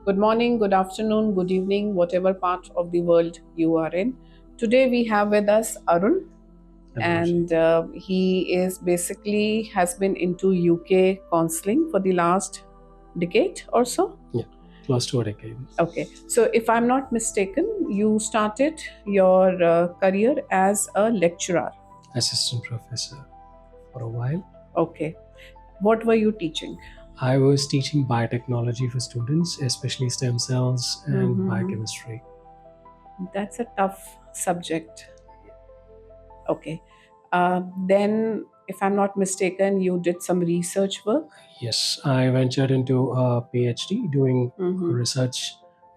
Good morning, good afternoon, good evening, whatever part of the world you are in. Today we have with us Arun, and he is basically has been into UK counseling for the last decade or so. Yeah, close to a decade. Okay, so if I'm not mistaken, you started your career as a lecturer. Assistant professor for a while. Okay, what were you teaching? I was teaching biotechnology for students, especially stem cells and biochemistry. That's a tough subject. Okay. Then, if I'm not mistaken, you did some research work. Yes, I ventured into a PhD doing research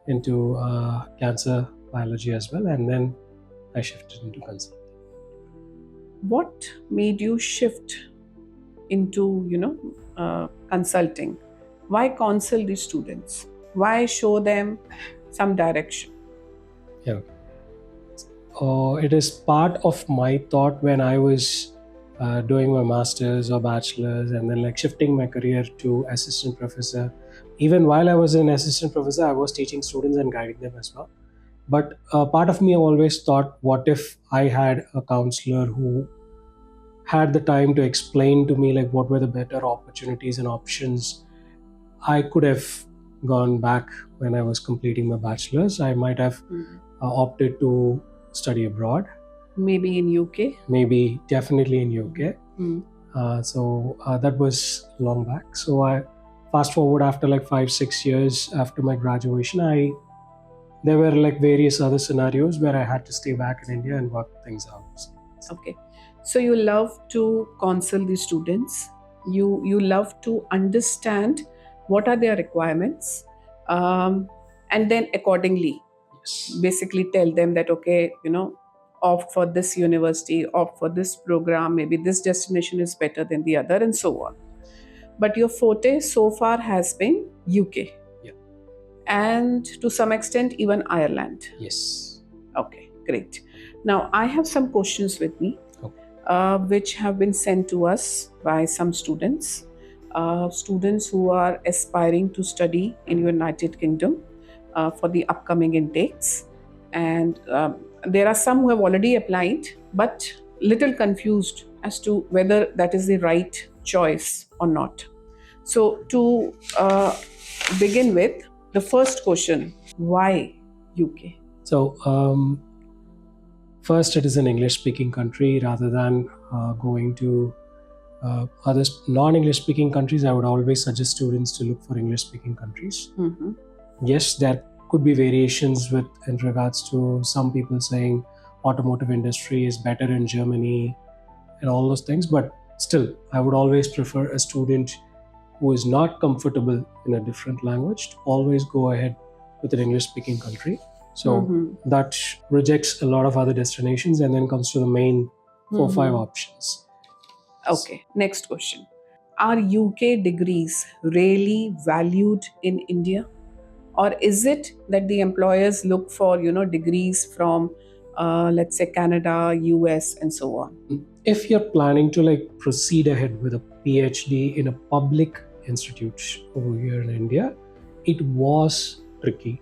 into cancer biology as well, and then I shifted into consulting. What made you shift into, consulting? Why counsel the students? Why show them some direction? Yeah. It is part of my thought when I was doing my master's or bachelor's and then like shifting my career to assistant professor. Even while I was an assistant professor, I was teaching students and guiding them as well. But part of me always thought, what if I had a counselor who had the time to explain to me like what were the better opportunities and options. I could have gone back when I was completing my bachelor's. I might have opted to study abroad, Maybe in UK. maybe definitely in UK. So that was long back. So I fast forward after like 5-6 years after my graduation, there were like various other scenarios where I had to stay back in India and work things out. Okay. So you love to counsel the students. You love to understand what are their requirements, and then accordingly, Yes. basically tell them that okay, opt for this university, opt for this program. Maybe this destination is better than the other, and so on. But your forte so far has been UK. Yeah. And to some extent even Ireland. Yes. Okay, great. Now I have some questions with me, which have been sent to us by some students, students who are aspiring to study in United Kingdom for the upcoming intakes. And there are some who have already applied, but little confused as to whether that is the right choice or not. So to begin with, the first question: why UK? So first, it is an English-speaking country. Rather than going to other non-English speaking countries, I would always suggest students to look for English-speaking countries. Yes, there could be variations with in regards to some people saying automotive industry is better in Germany and all those things, but still, I would always prefer a student who is not comfortable in a different language to always go ahead with an English-speaking country. So that rejects a lot of other destinations and then comes to the main 4-5 options. Okay, next question. Are UK degrees really valued in India? Or is it that the employers look for, degrees from, let's say, Canada, US, and so on? If you're planning to like proceed ahead with a PhD in a public institute over here in India, it was tricky.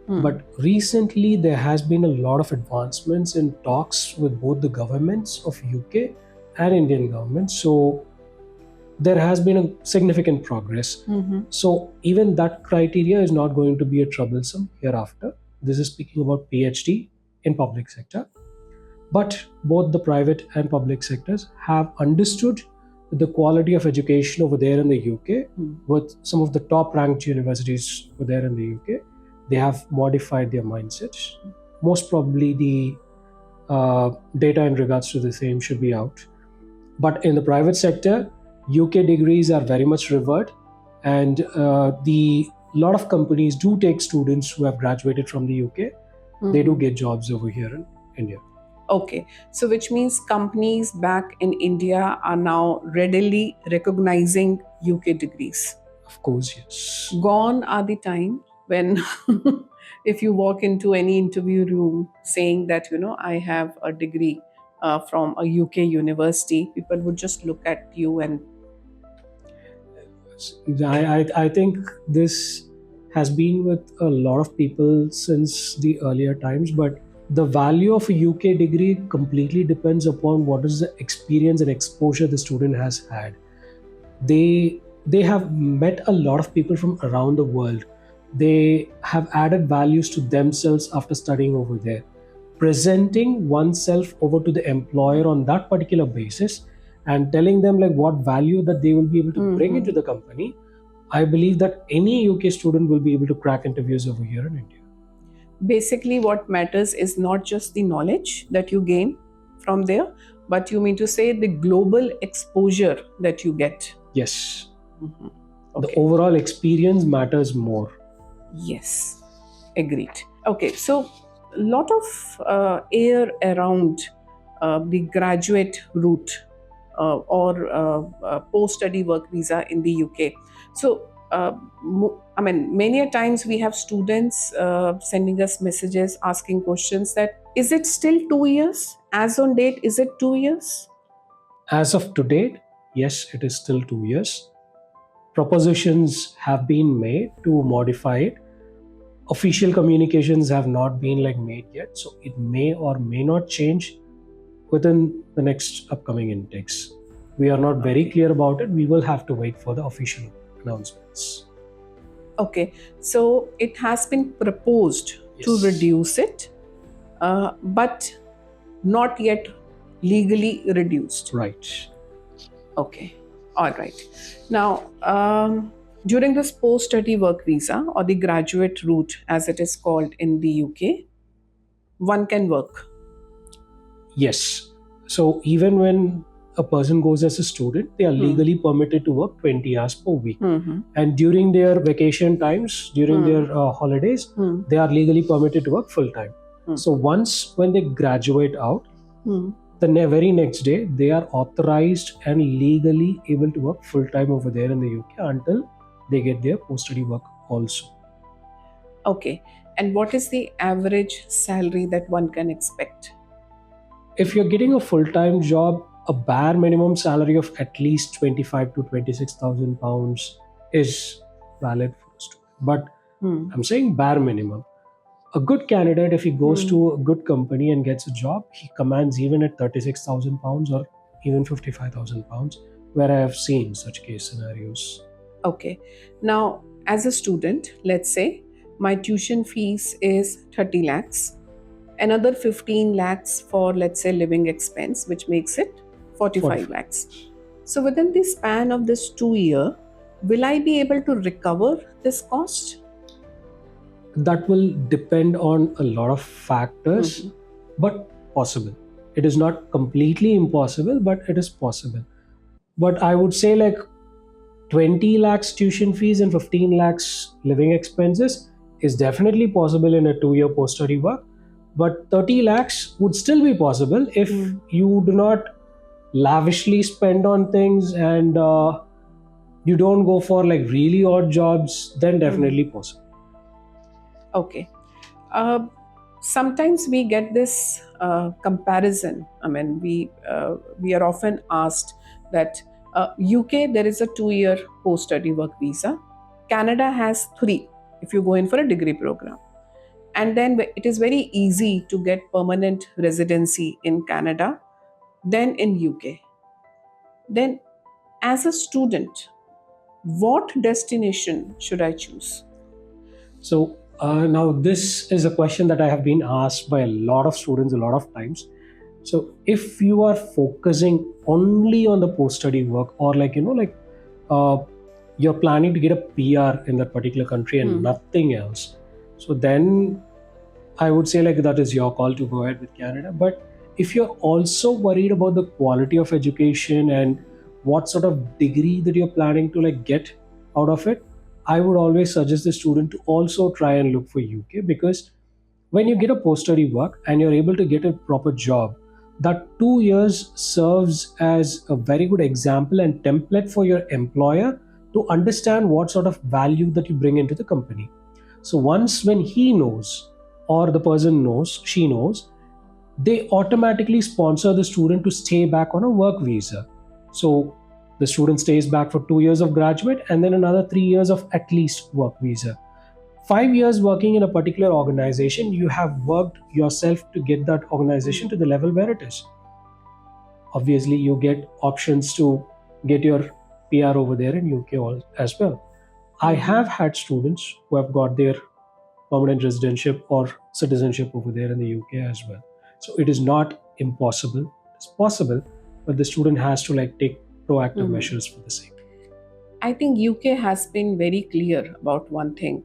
But recently, there has been a lot of advancements in talks with both the governments of UK and Indian government. So there has been a significant progress. So even that criteria is not going to be a troublesome hereafter. This is speaking about PhD in public sector. But both the private and public sectors have understood the quality of education over there in the UK with some of the top ranked universities over there in the UK. They have modified their mindsets. Most probably the data in regards to the same should be out. But in the private sector, UK degrees are very much revered, and the lot of companies do take students who have graduated from the UK. They do get jobs over here in India. Okay, so which means companies back in India are now readily recognizing UK degrees. Of course, yes. Gone are the time when if you walk into any interview room saying that, I have a degree from a UK university, people would just look at you and I think this has been with a lot of people since the earlier times, but the value of a UK degree completely depends upon what is the experience and exposure the student has had. They have met a lot of people from around the world. They have added values to themselves after studying over there. Presenting oneself over to the employer on that particular basis and telling them like what value that they will be able to bring into the company, I believe that any UK student will be able to crack interviews over here in India. Basically, what matters is not just the knowledge that you gain from there, but you mean to say the global exposure that you get. Yes. Mhm. The Okay. overall experience matters more. Yes, agreed. Okay, so a lot of air around the graduate route or post-study work visa in the UK. So, I mean, many a times we have students sending us messages asking questions that is it still 2 years? As on date, is it 2 years? As of today, yes, it is still 2 years. Propositions have been made to modify it. Official communications have not been like made yet, so it may or may not change within the next upcoming intakes. We are not very Okay. clear about it. We will have to wait for the official announcements. Okay, so it has been proposed to Yes. reduce it, but not yet legally reduced. Right. Okay, all right. Now, during this post study work visa or the graduate route, as it is called in the UK, one can work. Yes. So even when a person goes as a student, they are legally permitted to work 20 hours per week. And during their vacation times, during their holidays, they are legally permitted to work full time. So once when they graduate out, the very next day, they are authorized and legally able to work full time over there in the UK until they get their post study work also. Okay, and what is the average salary that one can expect? If you're getting a full-time job, a bare minimum salary of at least 25 to 26,000 pounds is valid for a student. But I'm saying bare minimum. A good candidate, if he goes to a good company and gets a job, he commands even at 36,000 pounds or even 55,000 pounds, where I have seen such case scenarios. Okay, now as a student, let's say my tuition fees is 30 lakhs, another 15 lakhs for, let's say, living expense, which makes it 45 lakhs. So within the span of this 2 year, will I be able to recover this cost? That will depend on a lot of factors, but possible. It is not completely impossible, but it is possible. But I would say like 20 lakhs tuition fees and 15 lakhs living expenses is definitely possible in a 2 year post study work. But 30 lakhs would still be possible if you do not lavishly spend on things and you don't go for like really odd jobs, then definitely possible. Okay. Sometimes we get this comparison. I mean, we are often asked that UK there is a 2 year post study work visa. Canada has 3 if you go in for a degree program, and then it is very easy to get permanent residency in Canada, then in UK. Then, as a student, what destination should I choose? So now this is a question that I have been asked by a lot of students a lot of times. So if you are focusing only on the post-study work, or like uh, you're planning to get a PR in that particular country and nothing else, so then I would say like that is your call to go ahead with Canada. But if you're also worried about the quality of education and what sort of degree that you're planning to like get out of it, I would always suggest the student to also try and look for UK, because when you get a post-study work and you're able to get a proper job, that 2 years serves as a very good example and template for your employer to understand what sort of value that you bring into the company. So once when he knows, or the person knows, she knows, they automatically sponsor the student to stay back on a work visa. So the student stays back for 2 years of graduate and then another 3 years of at least work visa. 5 years working in a particular organization, you have worked yourself to get that organization to the level where it is. Obviously, you get options to get your PR over there in UK as well. I have had students who have got their permanent residentship or citizenship over there in the UK as well. So it is not impossible. It's possible, but the student has to like take proactive measures for the same. I think UK has been very clear about one thing.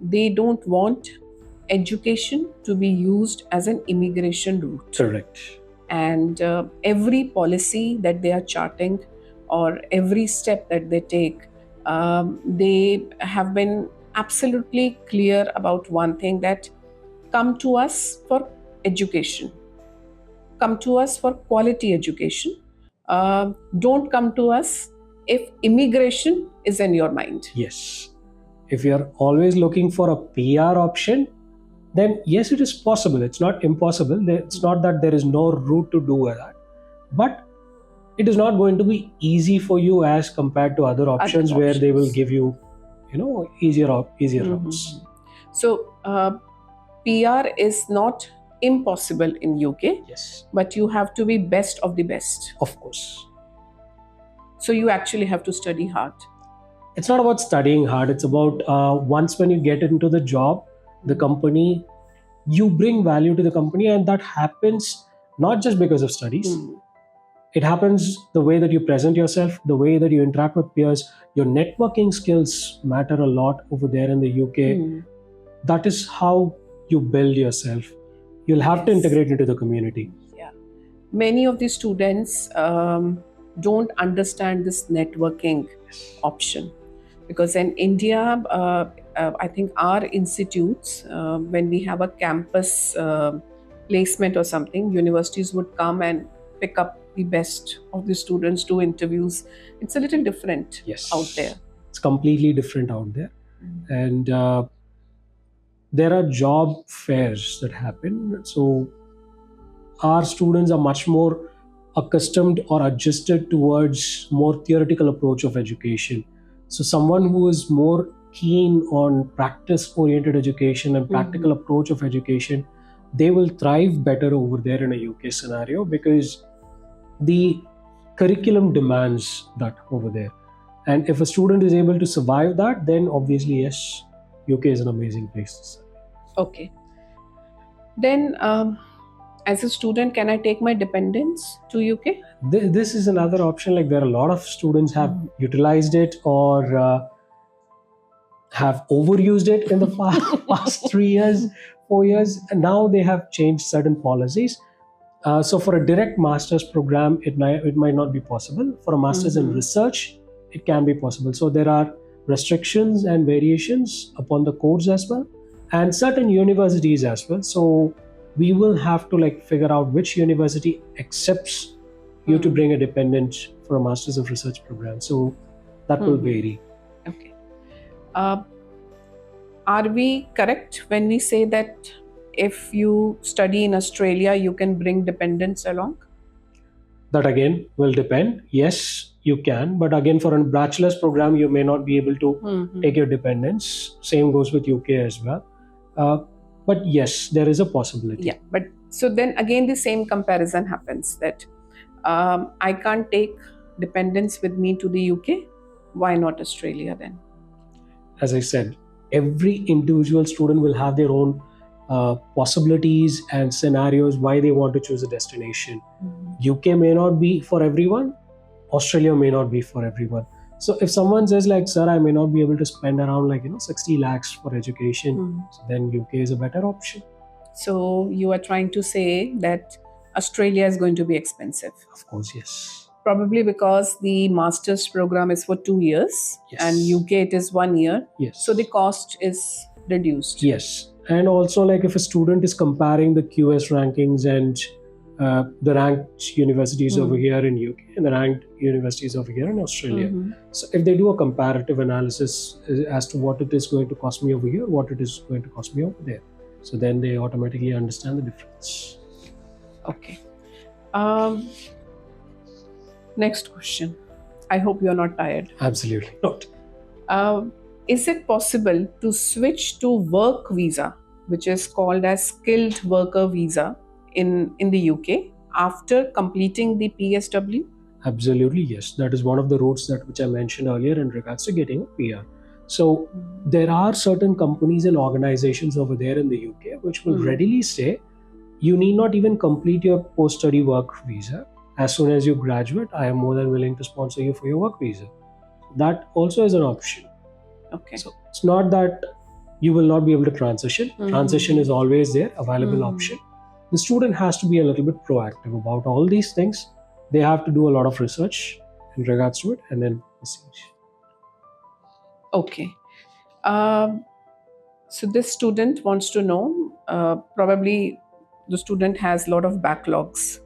They don't want education to be used as an immigration route. Correct. And every policy that they are charting or every step that they take, they have been absolutely clear about one thing, that come to us for education, come to us for quality education. Don't come to us if immigration is in your mind. Yes. If you're always looking for a PR option, then yes, it is possible. It's not impossible. It's not that there is no route to do that. But it is not going to be easy for you as compared to other options where they will give you, easier routes. So PR is not impossible in UK. Yes. But you have to be best of the best. Of course. So you actually have to study hard. It's not about studying hard. It's about once when you get into the job, the company, you bring value to the company, and that happens not just because of studies. It happens the way that you present yourself, the way that you interact with peers. Your networking skills matter a lot over there in the UK. That is how you build yourself. You'll have to integrate into the community. Yeah. Many of the students don't understand this networking option, because in India, I think our institutes, when we have a campus placement or something, universities would come and pick up the best of the students, do interviews. It's a little different out there. It's completely different out there. And there are job fairs that happen. So our students are much more accustomed or adjusted towards more theoretical approach of education. So someone who is more keen on practice oriented education and practical approach of education, they will thrive better over there in a UK scenario, because the curriculum demands that over there. And if a student is able to survive that, then obviously yes, UK is an amazing place to study. Okay. Then as a student, can I take my dependents to UK? This is another option. Like, there are a lot of students have utilized it or have overused it in the past 3 years, 4 years, and now they have changed certain policies. So for a direct master's program, it might not be possible. For a master's in research, it can be possible. So there are restrictions and variations upon the codes as well, and certain universities as well. So we will have to figure out which university accepts you to bring a dependent for a master's of research program. So that will vary. Okay. Are we correct when we say that if you study in Australia, you can bring dependents along? That again will depend. Yes, you can. But again, for a bachelor's program, you may not be able to take your dependents. Same goes with UK as well. But yes, there is a possibility. Yeah. But so then again, the same comparison happens, that I can't take dependents with me to the UK. Why not Australia then? As I said, every individual student will have their own possibilities and scenarios why they want to choose a destination. UK may not be for everyone. Australia may not be for everyone. So if someone says sir, I may not be able to spend around 60 lakhs for education, so then UK is a better option. So you are trying to say that Australia is going to be expensive? Of course, yes. Probably because the master's program is for 2 years and UK it is 1 year. Yes. So the cost is reduced. Yes. And also if a student is comparing the QS rankings and the ranked universities over here in UK and the ranked universities over here in Australia. So if they do a comparative analysis as to what it is going to cost me over here, what it is going to cost me over there, so then they automatically understand the difference. Okay. Next question. I hope you're not tired. Absolutely not. Is it possible to switch to work visa, which is called as skilled worker visa in the UK after completing the PSW? Absolutely, yes. That is one of the routes that which I mentioned earlier in regards to getting a PR. So there are certain companies and organizations over there in the UK which will readily say you need not even complete your post-study work visa. As soon as you graduate, I am more than willing to sponsor you for your work visa. That also is an option. Okay. So it's not that you will not be able to transition. Transition is always there, available option. The student has to be a little bit proactive about all these things. They have to do a lot of research in regards to it and then proceed. Okay. So this student wants to know, probably the student has a lot of backlogs,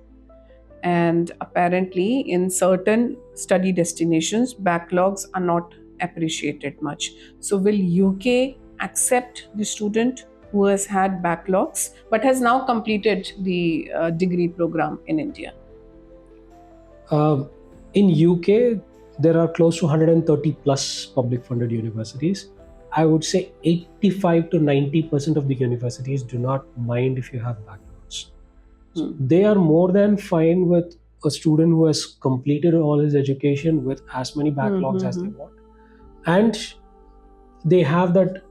and apparently in certain study destinations backlogs are not appreciated much. So will UK accept the student who has had backlogs but has now completed the degree program in India? In UK, there are close to 130 plus public funded universities. I would say 85 to 90% of the universities do not mind if you have backlogs. So they are more than fine with a student who has completed all his education with as many backlogs as they want. And they have that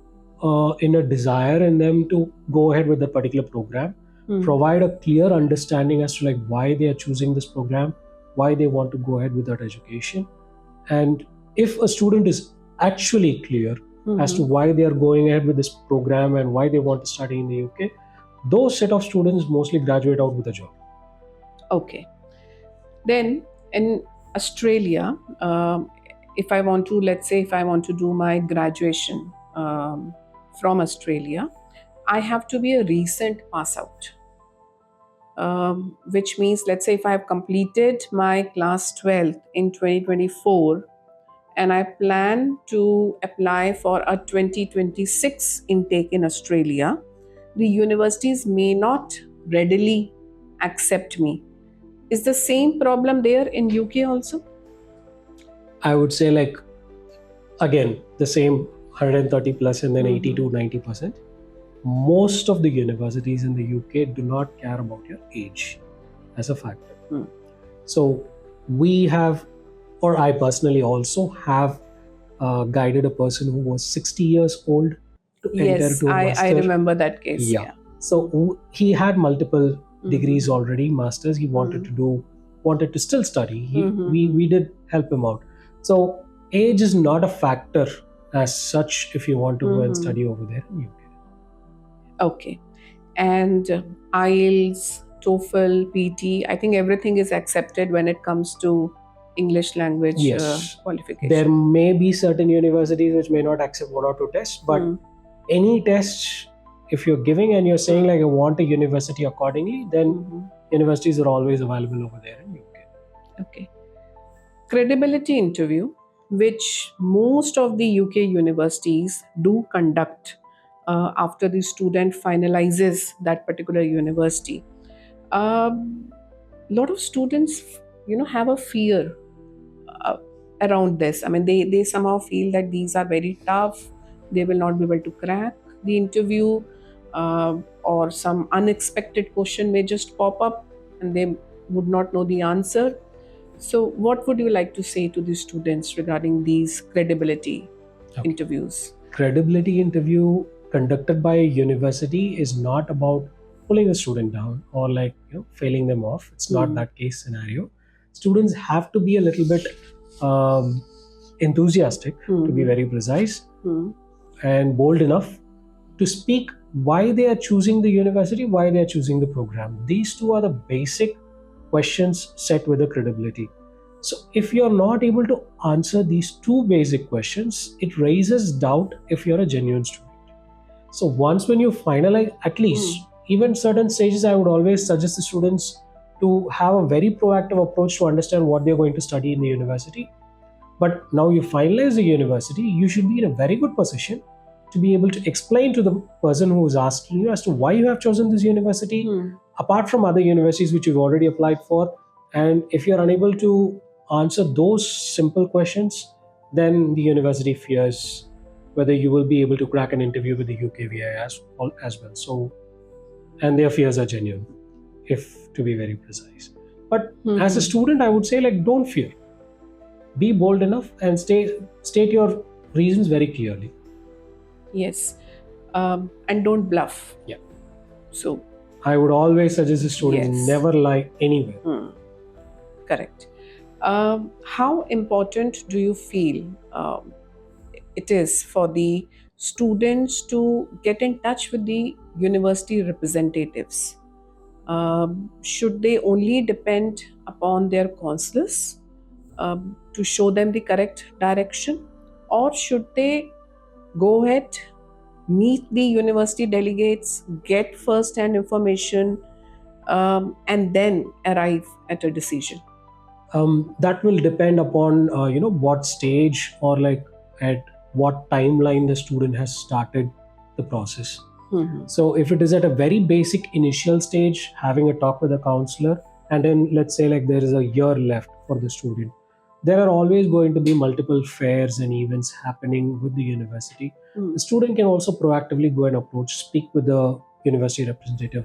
inner desire in them to go ahead with the particular program, provide a clear understanding as to like why they are choosing this program, why they want to go ahead with that education. And if a student is actually clear as to why they are going ahead with this program and why they want to study in the UK, those set of students mostly graduate out with a job. Okay. Then in Australia, if I want to, let's say, if I want to do my graduation from Australia, I have to be a recent pass out. Which means, let's say, if I have completed my class 12th in 2024 and I plan to apply for a 2026 intake in Australia, the universities may not readily accept me. Is the same problem there in UK also? I would say, like, again, the same 130 plus and then 80 to 90%. Most of the universities in the UK do not care about your age as a factor. So we have, or I personally also have guided a person who was 60 years old to enter to a master. I remember that case. Yeah. So he had multiple degrees already, masters. He wanted to still study. We did help him out. So age is not a factor as such if you want to go and study over there in UK. Okay. And IELTS, TOEFL, PT, I think everything is accepted when it comes to English language qualification. There may be certain universities which may not accept one or two tests, but any test, if you're giving and you're saying like I want a university accordingly, then universities are always available over there in UK. Okay. Credibility interview, which most of the UK universities do conduct after the student finalizes that particular university. A lot of students, have a fear around this. I mean, they somehow feel that these are very tough. They will not be able to crack the interview, or some unexpected question may just pop up and they would not know the answer. So what would you like to say to the students regarding these credibility interviews? Credibility interview conducted by a university is not about pulling a student down or like failing them off. It's not that case scenario. Students have to be a little bit enthusiastic, to be very precise, and bold enough to speak why they are choosing the university, why they are choosing the program. These two are the basic questions set with the credibility. So if you're not able to answer these two basic questions, it raises doubt if you're a genuine student. So once when you finalize, at least even certain stages, I would always suggest the students to have a very proactive approach to understand what they're going to study in the university. But now you finalize the university, you should be in a very good position to be able to explain to the person who is asking you as to why you have chosen this university, apart from other universities which you've already applied for. And if you're unable to answer those simple questions, then the university fears whether you will be able to crack an interview with the UKVI as well. So, and their fears are genuine, if to be very precise. But as a student, I would say, like, don't fear. Be bold enough and state your reasons very clearly. Yes. And don't bluff. Yeah. So I would always suggest the students Yes. never lie anywhere. Correct. How important do you feel it is for the students to get in touch with the university representatives? Should they only depend upon their counselors to show them the correct direction, or should they go ahead, meet the university delegates, get first hand information, and then arrive at a decision? That will depend upon what stage or like at what timeline the student has started the process. So if it is at a very basic initial stage, having a talk with a counselor, and then let's say like there is a year left for the student, there are always going to be multiple fairs and events happening with the university. The student can also proactively go and approach, speak with the university representative,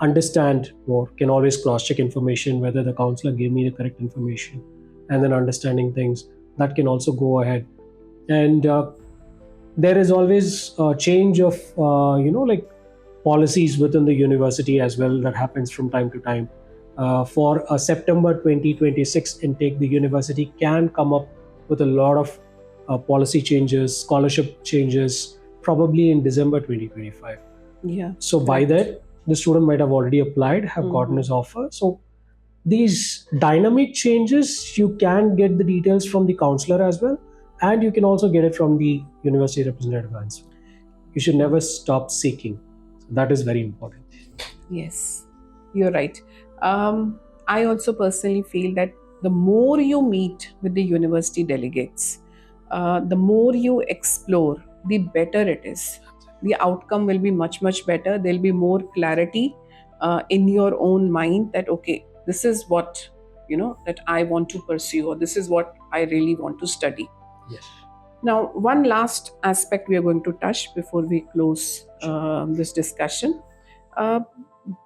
understand more, can always cross check information whether the counselor gave me the correct information, and then understanding things that can also go ahead. And there is always a change of like policies within the university as well that happens from time to time. For a September 2026 intake, the university can come up with a lot of policy changes, scholarship changes, probably in December 2025. Yeah. So by that, the student might have already applied, have gotten his offer. So these dynamic changes, you can get the details from the counselor as well, and you can also get it from the university representative as well. You should never stop seeking. So that is very important. Yes, you're right. I also personally feel that the more you meet with the university delegates, the more you explore, the better it is. The outcome will be much, much better. There'll be more clarity in your own mind that, okay, this is what, that I want to pursue, or this is what I really want to study. Yes. Now, one last aspect we are going to touch before we close this discussion.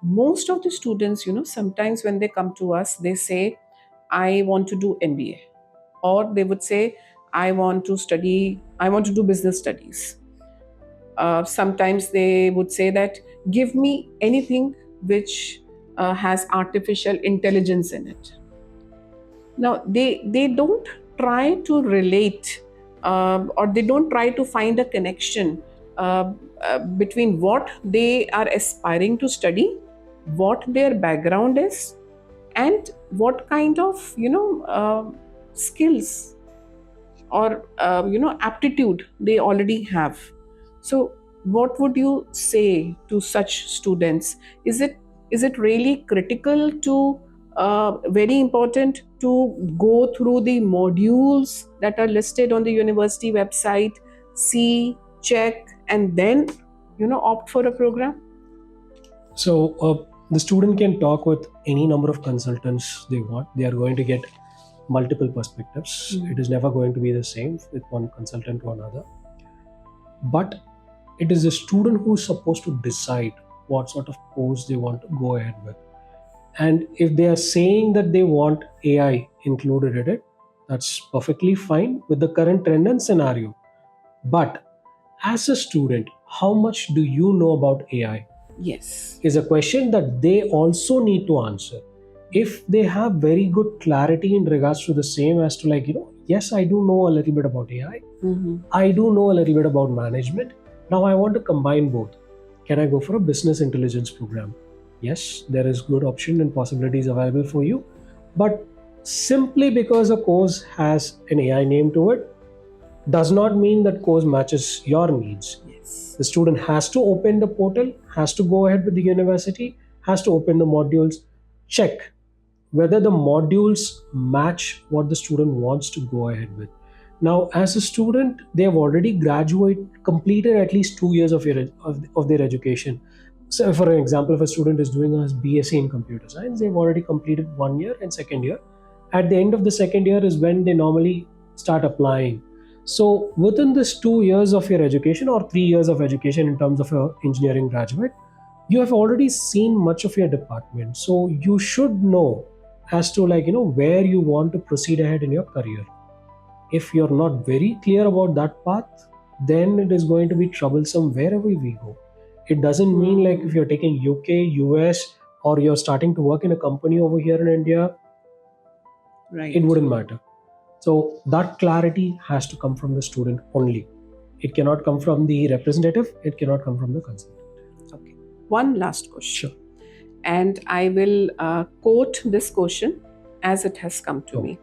Most of the students, sometimes when they come to us, they say, I want to do MBA, or they would say, I want to do business studies. Sometimes they would say that, give me anything which has artificial intelligence in it. Now, they don't try to relate, or they don't try to find a connection between what they are aspiring to study, what their background is, and what kind of skills or aptitude they already have. So what would you say to such students? Is it really critical to very important to go through the modules that are listed on the university website, see, check, and then opt for a program? So the student can talk with any number of consultants they want. They are going to get multiple perspectives. It is never going to be the same with one consultant to another. But it is the student who is supposed to decide what sort of course they want to go ahead with. And if they are saying that they want AI included in it, that's perfectly fine with the current trend and scenario. But as a student, how much do you know about AI? Yes. Is a question that they also need to answer. If they have very good clarity in regards to the same as to yes, I do know a little bit about AI. I do know a little bit about management. Now I want to combine both. Can I go for a business intelligence program? Yes, there is good option and possibilities available for you. But simply because a course has an AI name to it, does not mean that course matches your needs. Yes. The student has to open the portal, has to go ahead with the university, has to open the modules, check whether the modules match what the student wants to go ahead with. Now, as a student, they have already completed at least 2 years of their education. So, for example, if a student is doing a BSc in computer science, they've already completed 1 year and second year. At the end of the second year is when they normally start applying. So within this 2 years of your education or 3 years of education in terms of an engineering graduate, you have already seen much of your department. So you should know as to where you want to proceed ahead in your career. If you're not very clear about that path, then it is going to be troublesome wherever we go. It doesn't mean like if you're taking UK, US, or you're starting to work in a company over here in India, Right. it wouldn't matter. So that clarity has to come from the student only. It cannot come from the representative, it cannot come from the consultant. Okay. One last question. Sure. And I will quote this question as it has come to me.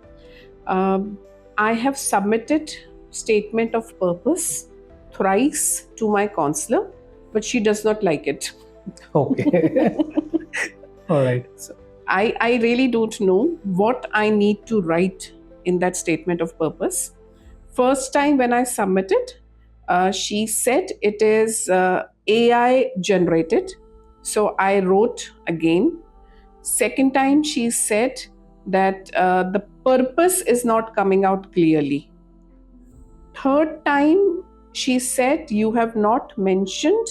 I have submitted statement of purpose thrice to my counselor, but she does not like it. Okay. All right. So I really don't know what I need to write in that statement of purpose. First time when I submitted, she said it is AI generated. So I wrote again. Second time, she said that the purpose is not coming out clearly. Third time, she said, you have not mentioned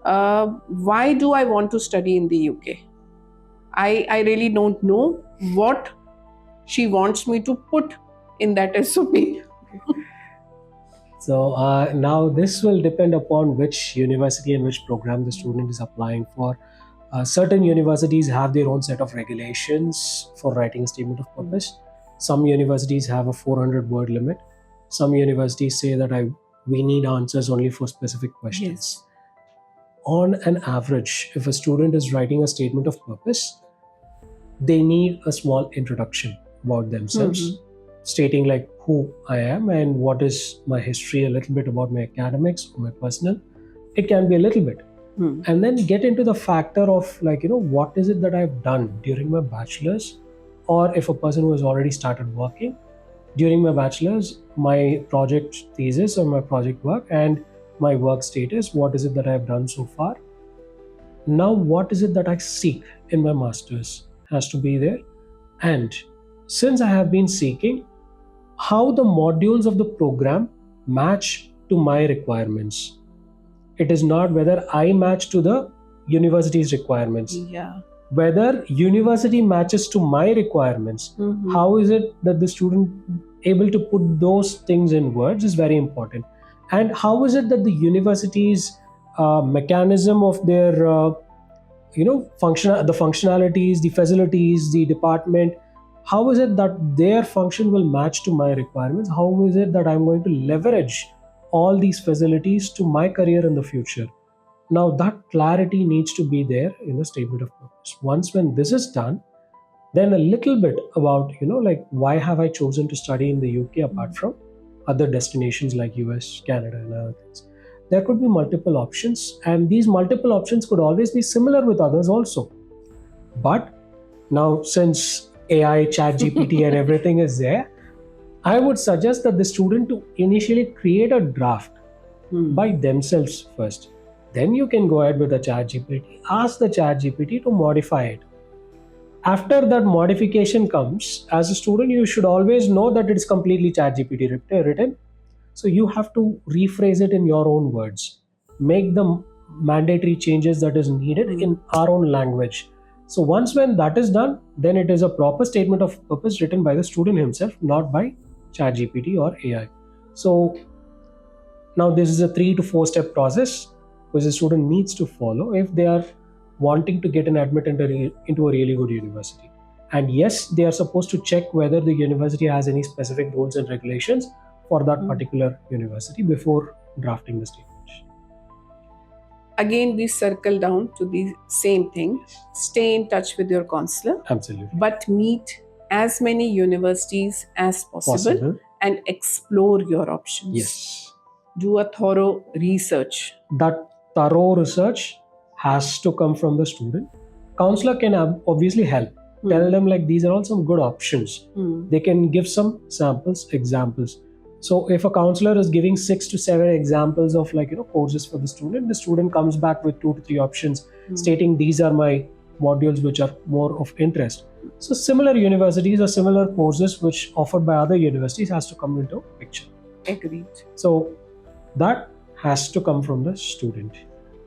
why do I want to study in the UK. I really don't know what she wants me to put in that SOP. So now this will depend upon which university and which program the student is applying for. Certain universities have their own set of regulations for writing a statement of purpose. Some universities have a 400 word limit. Some universities say that we need answers only for specific questions. Yes. On an average, if a student is writing a statement of purpose, they need a small introduction about themselves, stating like who I am and what is my history, a little bit about my academics or my personal. It can be a little bit. And then get into the factor of what is it that I've done during my bachelor's, or if a person who has already started working during my bachelor's, my project thesis or my project work and my work status, what is it that I've done so far. Now what is it that I seek in my master's has to be there. And since I have been seeking, how the modules of the program match to my requirements. It is not whether I match to the university's requirements. Yeah. Whether university matches to my requirements. How is it that the student able to put those things in words is very important. And how is it that the university's mechanism of their the functionalities, the facilities, the department, how is it that their function will match to my requirements? How is it that I'm going to leverage all these facilities to my career in the future? Now that clarity needs to be there in the statement of purpose. Once when this is done, then a little bit about why have I chosen to study in the UK apart from other destinations like US, Canada and other things. There could be multiple options, and these multiple options could always be similar with others also. But now since AI, ChatGPT and everything is there, I would suggest that the student to initially create a draft by themselves first. Then you can go ahead with the ChatGPT, ask the ChatGPT to modify it. After that modification comes, as a student, you should always know that it's completely ChatGPT written. So you have to rephrase it in your own words. Make the mandatory changes that is needed in our own language. So once when that is done, then it is a proper statement of purpose written by the student himself, not by ChatGPT or AI. So now this is a 3 to 4 step process which the student needs to follow if they are wanting to get an admit into a really good university. And yes, they are supposed to check whether the university has any specific rules and regulations for that particular university before drafting the statement. Again, we circle down to the same thing. Stay in touch with your counselor. Absolutely. But meet as many universities as possible and explore your options. Yes. Do a thorough research. That thorough research has to come from the student. Counselor can obviously help. Tell them like these are all some good options. They can give some samples, examples. So if a counselor is giving 6 to 7 examples of courses for the student comes back with 2 to 3 options stating these are my modules which are more of interest. So similar universities or similar courses which offered by other universities has to come into picture. Agreed. So that has to come from the student.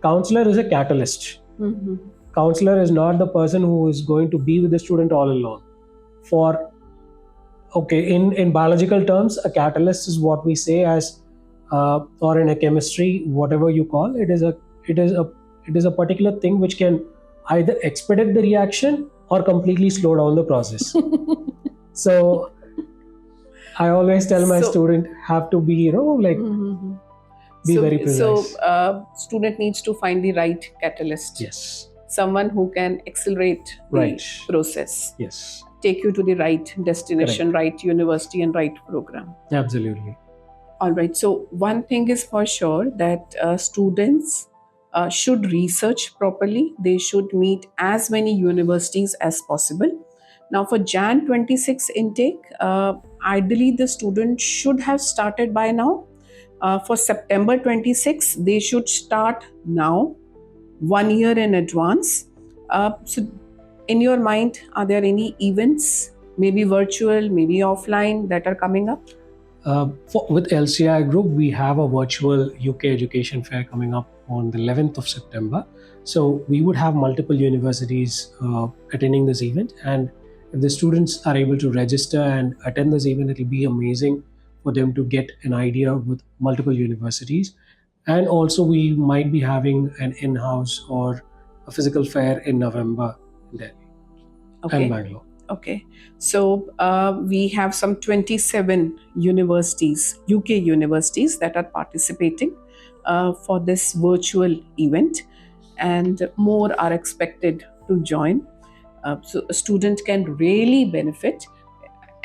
Counselor is a catalyst. Mm-hmm. Counselor is not the person who is going to be with the student all along. For in biological terms, a catalyst is what we say as, or in a chemistry, whatever you call it, is a particular thing which can either expedite the reaction or completely slow down the process. So I always tell my student have to be Mm-hmm. be very precise. Student needs to find the right catalyst. Yes. Someone who can accelerate the process. Yes. Take you to the right destination, right university, and right program. Absolutely. All right. So one thing is for sure that students should research properly. They should meet as many universities as possible. Now, for Jan 26 intake, ideally the student should have started by now. For September 26, they should start now, 1 year in advance. So, in your mind, are there any events, maybe virtual, maybe offline, that are coming up? With LCI Group, we have a virtual UK education fair coming up on the 11th of September. So we would have multiple universities attending this event, and if the students are able to register and attend this event, it will be amazing for them to get an idea with multiple universities. And also, we might be having an in-house or a physical fair in November in Delhi and Bangalore. Okay, so we have some 27 universities, UK universities, that are participating for this virtual event, and more are expected to join. So a student can really benefit.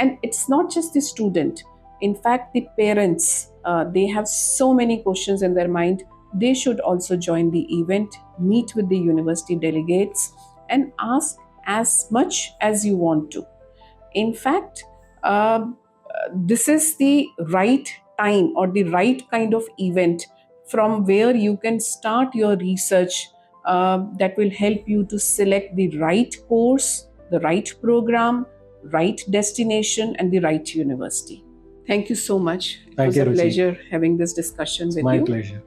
And it's not just the student. In fact, the parents, they have so many questions in their mind. They should also join the event, meet with the university delegates, and ask as much as you want to. In fact, this is the right time or the right kind of event from where you can start your research that will help you to select the right course, the right program, right destination, and the right university. Thank you so much. It was a pleasure having this discussion with you. My pleasure.